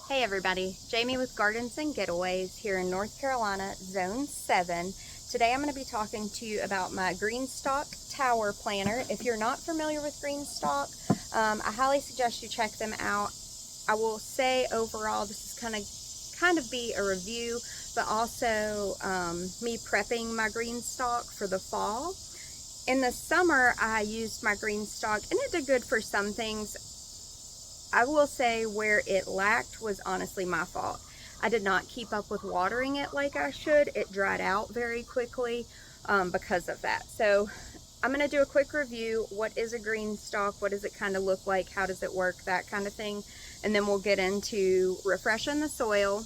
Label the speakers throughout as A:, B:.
A: Hey everybody, Jamie with Gardens and Getaways here in North Carolina, Zone 7. Today I'm going to be talking to you about my Greenstalk tower planter. If you're not familiar with Greenstalk, I highly suggest you check them out. I will say overall this is kind of be a review, but also me prepping my Greenstalk for the fall. In the summer I used my Greenstalk and it did good for some things. I will say where it lacked was honestly my fault. I did not keep up with watering it like I should. It dried out very quickly because of that. So I'm going to do a quick review. What is a Greenstalk? What does it kind of look like? How does it work? That kind of thing. And then we'll get into refreshing the soil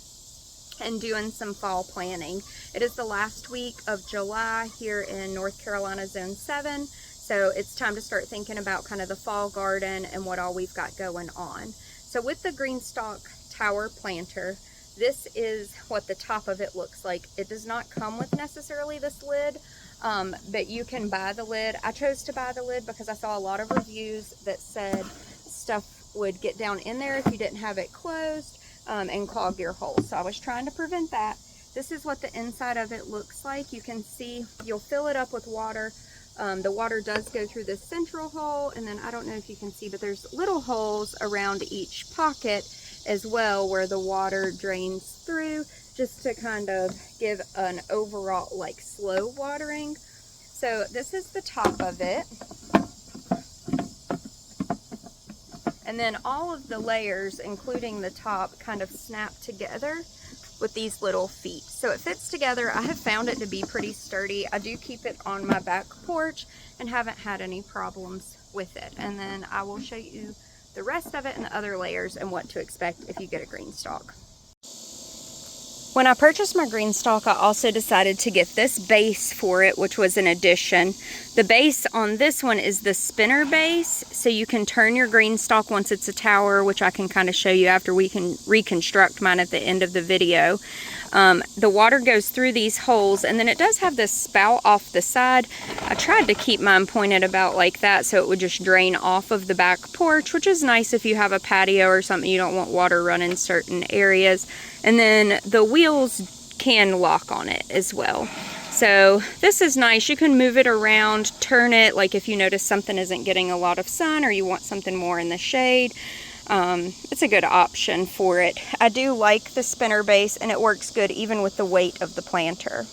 A: and doing some fall planting. It is the last week of July here in North Carolina Zone 7. So it's time to start thinking about kind of the fall garden and what all we've got going on. So with the Greenstalk tower planter, this is what the top of it looks like. It does not come with necessarily this lid, but you can buy the lid. I chose to buy the lid because I saw a lot of reviews that said stuff would get down in there if you didn't have it closed and clog your holes. So I was trying to prevent that. This is what the inside of it looks like. You can see you'll fill it up with water. The water does go through this central hole, and then I don't know if you can see, but there's little holes around each pocket as well where the water drains through, just to kind of give an overall like slow watering. So this is the top of it. And then all of the layers, including the top, kind of snap together with these little feet. So it fits together. I have found it to be pretty sturdy. I do keep it on my back porch and haven't had any problems with it. And then I will show you the rest of it and the other layers and what to expect if you get a Greenstalk. When I purchased my Greenstalk, I also decided to get this base for it, which was an addition. The base on this one is the spinner base, so you can turn your Greenstalk once it's a tower, which I can kind of show you after we can reconstruct mine at the end of the video. The water goes through these holes, and then it does have this spout off the side. I tried to keep mine pointed about like that so it would just drain off of the back porch, which is nice if you have a patio or something you don't want water running certain areas. And then the wheels can lock on it as well. So this is nice. You can move it around, turn it, like if you notice something isn't getting a lot of sun or you want something more in the shade. It's a good option for it. I do like the spinner base, and it works good even with the weight of the planter.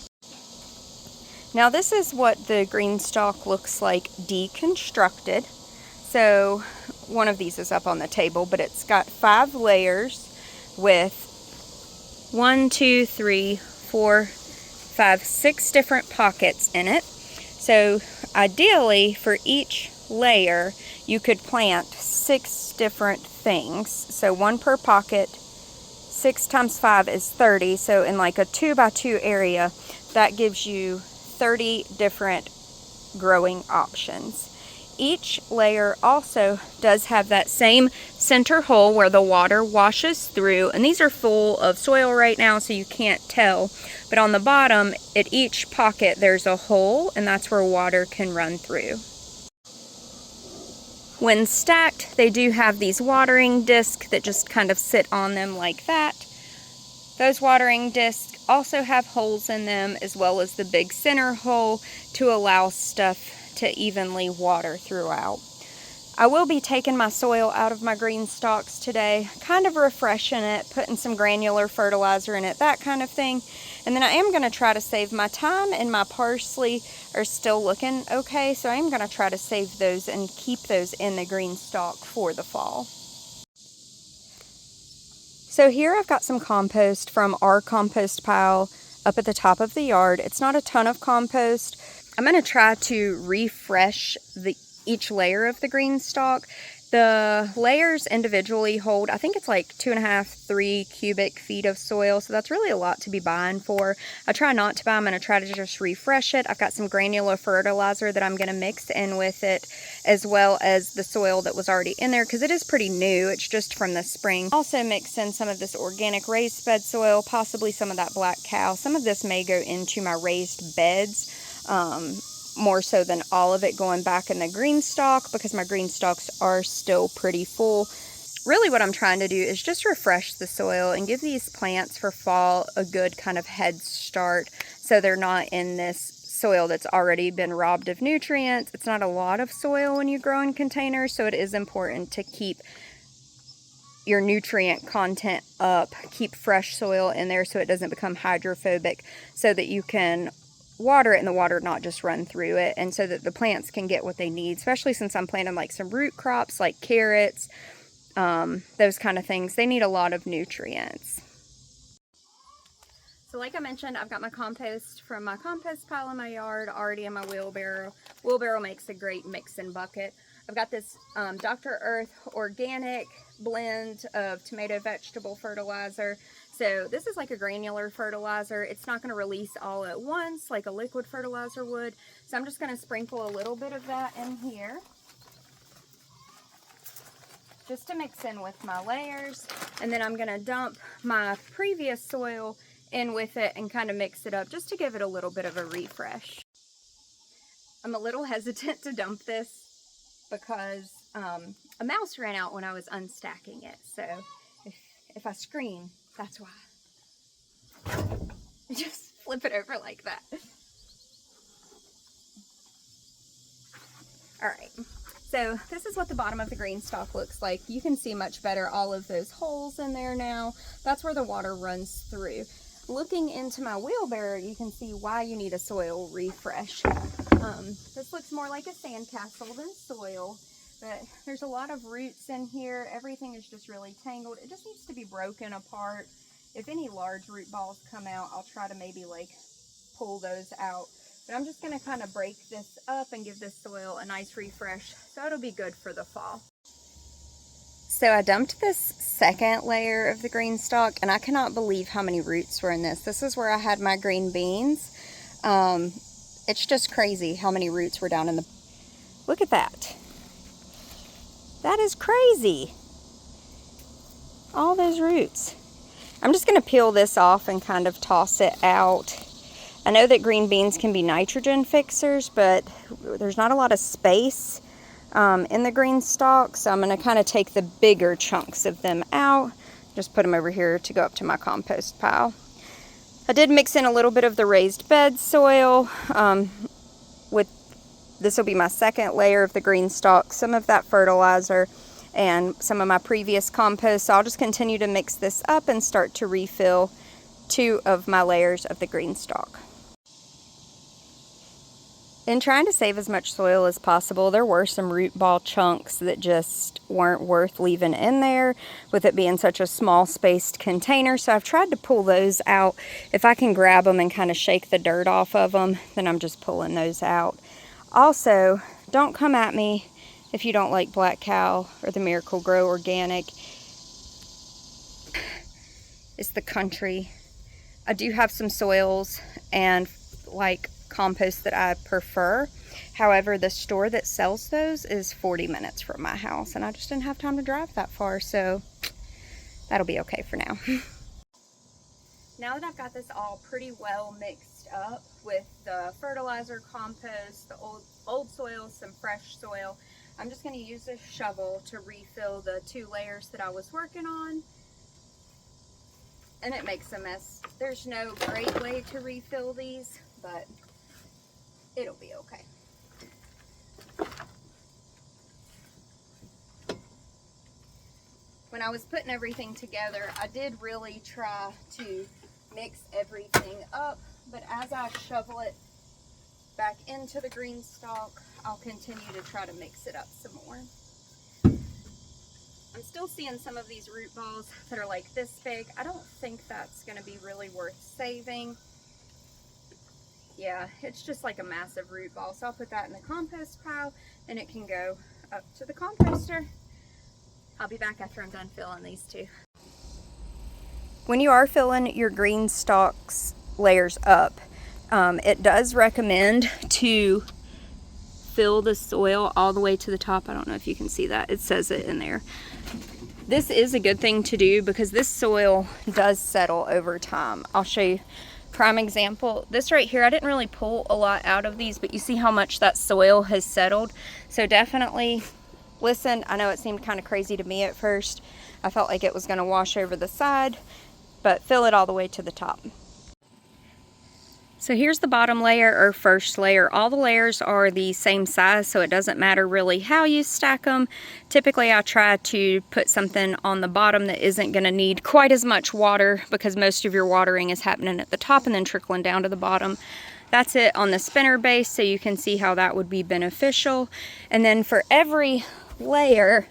A: Now this is what the Greenstalk looks like deconstructed. So one of these is up on the table, but it's got 5 layers with 1, 2, 3, 4, 5, 6 different pockets in it. So ideally for each layer you could plant 6 different things. So 1 per pocket. 6 times 5 is 30. So in like a 2x2 area, that gives you 30 different growing options. Each layer also does have that same center hole where the water washes through, and these are full of soil right now so you can't tell, but on the bottom at each pocket there's a hole, and that's where water can run through. When stacked, they do have these watering discs that just kind of sit on them like that. Those watering discs also have holes in them, as well as the big center hole to allow stuff to evenly water throughout. I will be taking my soil out of my Greenstalks today, kind of refreshing it, putting some granular fertilizer in it, that kind of thing. And then I am going to try to save my thyme, and my parsley are still looking okay, so I am going to try to save those and keep those in the Greenstalk for the fall. So here I've got some compost from our compost pile up at the top of the yard. It's not a ton of compost. I'm going to try to refresh each layer of the Greenstalk. The layers individually hold, I think it's like 2.5, 3 cubic feet of soil, so that's really a lot to be buying for. I try not to buy. I'm going to try to just refresh it. I've got some granular fertilizer that I'm going to mix in with it, as well as the soil that was already in there, because it is pretty new. It's just from the spring. Also mix in some of this organic raised bed soil, possibly some of that black cow. Some of this may go into my raised beds, more so than all of it going back in the Greenstalk, because my Greenstalks are still pretty full. really what I'm trying to do is just refresh the soil and give these plants for fall a good kind of head start, so they're not in this soil that's already been robbed of nutrients. It's not a lot of soil when you grow in containers, so it is important to keep your nutrient content up, keep fresh soil in there so it doesn't become hydrophobic, so that you can water it and the water not just run through it, and so that the plants can get what they need, especially since I'm planting like some root crops like carrots, those kind of things. They need a lot of nutrients. So like I mentioned, I've got my compost from my compost pile in my yard already in my wheelbarrow. Wheelbarrow makes a great mixing bucket. I've got this Dr. Earth organic blend of tomato vegetable fertilizer. So this is like a granular fertilizer. It's not going to release all at once like a liquid fertilizer would. So I'm just going to sprinkle a little bit of that in here, just to mix in with my layers. And then I'm going to dump my previous soil in with it and kind of mix it up just to give it a little bit of a refresh. I'm a little hesitant to dump this because a mouse ran out when I was unstacking it. So if I scream, that's why. Just flip it over like that. All right. So this is what the bottom of the Greenstalk looks like. You can see much better all of those holes in there now. That's where the water runs through. Looking into my wheelbarrow, you can see why you need a soil refresh. This looks more like a sandcastle than soil, but there's a lot of roots in here. Everything is just really tangled. It just needs to be broken apart. If any large root balls come out, I'll try to maybe like pull those out. But I'm just going to kind of break this up and give this soil a nice refresh, so it'll be good for the fall. So I dumped this second layer of the Greenstalk, and I cannot believe how many roots were in this. This is where I had my green beans. It's just crazy how many roots were down in the... Look at that. That is crazy. All those roots. I'm just going to peel this off and kind of toss it out. I know that green beans can be nitrogen fixers, but there's not a lot of space in the Greenstalk, so I'm going to kind of take the bigger chunks of them out, just put them over here to go up to my compost pile. I did mix in a little bit of the raised bed soil with, this will be my second layer of the Greenstalk, some of that fertilizer and some of my previous compost. So I'll just continue to mix this up and start to refill 2 of my layers of the Greenstalk. In trying to save as much soil as possible, there were some root ball chunks that just weren't worth leaving in there, with it being such a small spaced container. So I've tried to pull those out. If I can grab them and kind of shake the dirt off of them, then I'm just pulling those out. Also, don't come at me if you don't like Black Cow or the Miracle Grow Organic. It's the country. I do have some soils and like compost that I prefer. However, the store that sells those is 40 minutes from my house, and I just didn't have time to drive that far, so that'll be okay for now. Now that I've got this all pretty well mixed up with the fertilizer, compost, the old soil, some fresh soil, I'm just going to use this shovel to refill the 2 layers that I was working on. And it makes a mess. There's no great way to refill these, but it'll be okay. When I was putting everything together, I did really try to mix everything up, but as I shovel it back into the Greenstalk, I'll continue to try to mix it up some more. I'm still seeing some of these root balls that are like this big. I don't think that's going to be really worth saving. Yeah, it's just like a massive root ball. So I'll put that in the compost pile and it can go up to the composter. I'll be back after I'm done filling these 2. When you are filling your Greenstalks layers up, it does recommend to fill the soil all the way to the top. I don't know if you can see that. It says it in there. This is a good thing to do because this soil does settle over time. I'll show you. Prime example, this right here, I didn't really pull a lot out of these, but you see how much that soil has settled. So definitely listen, I know it seemed kind of crazy to me at first. I felt like it was going to wash over the side, but fill it all the way to the top. So here's the bottom layer, or first layer. All the layers are the same size, so it doesn't matter really how you stack them. Typically I try to put something on the bottom that isn't going to need quite as much water, because most of your watering is happening at the top and then trickling down to the bottom. That's it on the spinner base, so you can see how that would be beneficial. And then for every layer,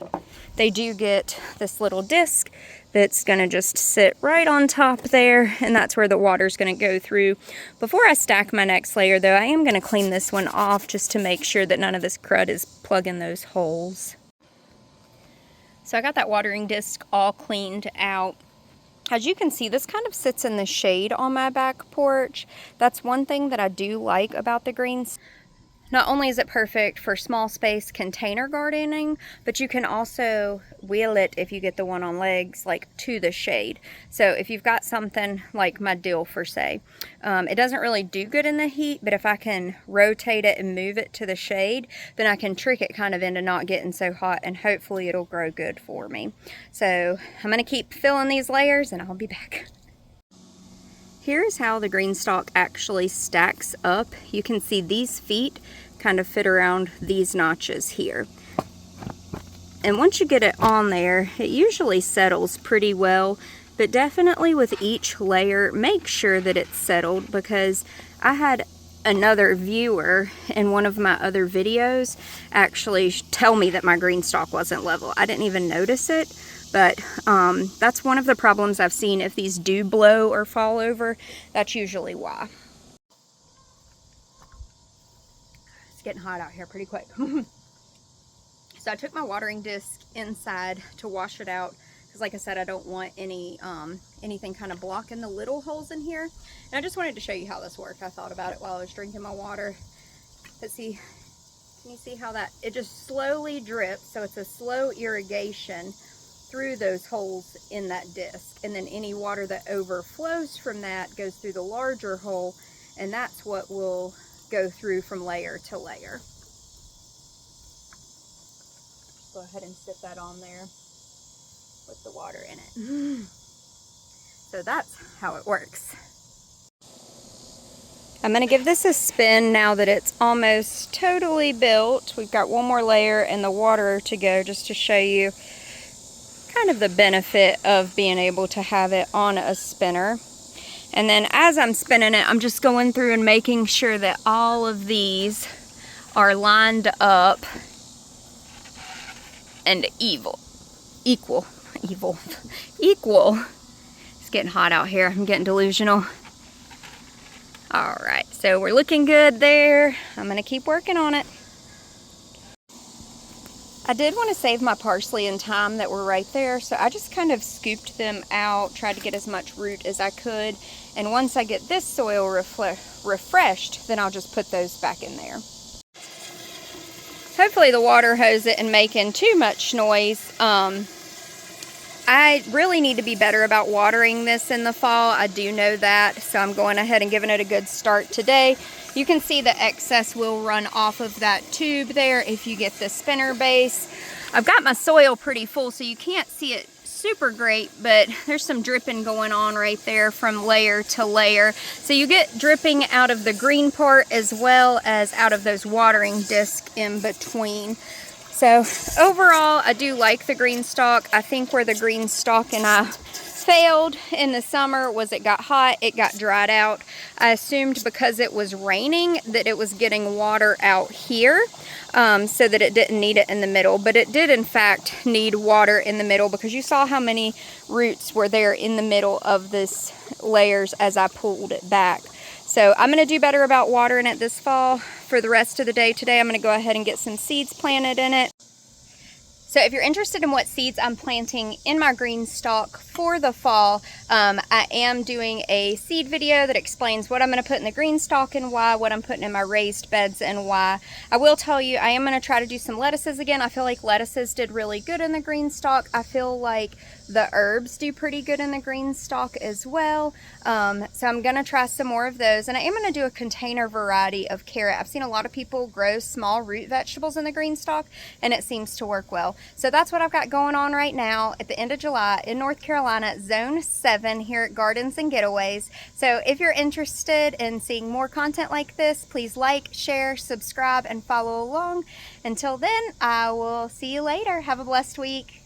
A: they do get this little disc that's going to just sit right on top there, and that's where the water's going to go through. Before I stack my next layer though, I am going to clean this one off just to make sure that none of this crud is plugging those holes. So I got that watering disc all cleaned out. As you can see, this kind of sits in the shade on my back porch. That's one thing that I do like about the greens. Not only is it perfect for small space container gardening, but you can also wheel it, if you get the one on legs, like to the shade. So if you've got something like my dill for say, it doesn't really do good in the heat, but if I can rotate it and move it to the shade, then I can trick it kind of into not getting so hot, and hopefully it'll grow good for me. So I'm going to keep filling these layers and I'll be back. Here's how the Greenstalk actually stacks up. You can see these feet kind of fit around these notches here. And once you get it on there, it usually settles pretty well, but definitely with each layer, make sure that it's settled, because I had another viewer in one of my other videos actually tell me that my Greenstalk wasn't level. I didn't even notice it. But that's one of the problems I've seen. If these do blow or fall over, that's usually why. It's getting hot out here pretty quick. So I took my watering disc inside to wash it out, because like I said, I don't want anything kind of blocking the little holes in here. And I just wanted to show you how this worked. I thought about it while I was drinking my water. Let's see, can you see how that, it just slowly drips, so it's a slow irrigation through those holes in that disc, and then any water that overflows from that goes through the larger hole, and that's what will go through from layer to layer. Go ahead and sit that on there with the water in it. So that's how it works. I'm going to give this a spin now that it's almost totally built. We've got one more layer and the water to go, just to show you kind of the benefit of being able to have it on a spinner. And then as I'm spinning it, I'm just going through and making sure that all of these are lined up and equal. It's getting hot out here. I'm getting delusional. All right, so we're looking good there. I'm gonna keep working on it. I did want to save my parsley and thyme that were right there, so I just kind of scooped them out, tried to get as much root as I could, and once I get this soil refreshed, then I'll just put those back in there. Hopefully the water hose isn't making too much noise. I really need to be better about watering this in the fall. I do know that, so I'm going ahead and giving it a good start today. You can see the excess will run off of that tube there if you get the spinner base. I've got my soil pretty full, so you can't see it super great, but there's some dripping going on right there from layer to layer. So you get dripping out of the green part as well as out of those watering discs in between. So overall, I do like the Greenstalk. I think where the Greenstalk and I failed in the summer was it got hot, it got dried out. I assumed because it was raining that it was getting water out here, so that it didn't need it in the middle, but it did in fact need water in the middle, because you saw how many roots were there in the middle of this layers as I pulled it back. So I'm going to do better about watering it this fall. For the rest of the day today, I'm going to go ahead and get some seeds planted in it. So if you're interested in what seeds I'm planting in my Greenstalk for the fall, I am doing a seed video that explains what I'm going to put in the Greenstalk and why, what I'm putting in my raised beds and why. I will tell you, I am going to try to do some lettuces again. I feel like lettuces did really good in the Greenstalk. I feel like The herbs do pretty good in the Greenstalk as well. So I'm gonna try some more of those, and I am gonna do a container variety of carrot. I've seen a lot of people grow small root vegetables in the Greenstalk, and it seems to work well. So that's what I've got going on right now at the end of July in North Carolina, Zone 7 here at Gardens and Getaways. So if you're interested in seeing more content like this, please like, share, subscribe, and follow along. Until then, I will see you later. Have a blessed week.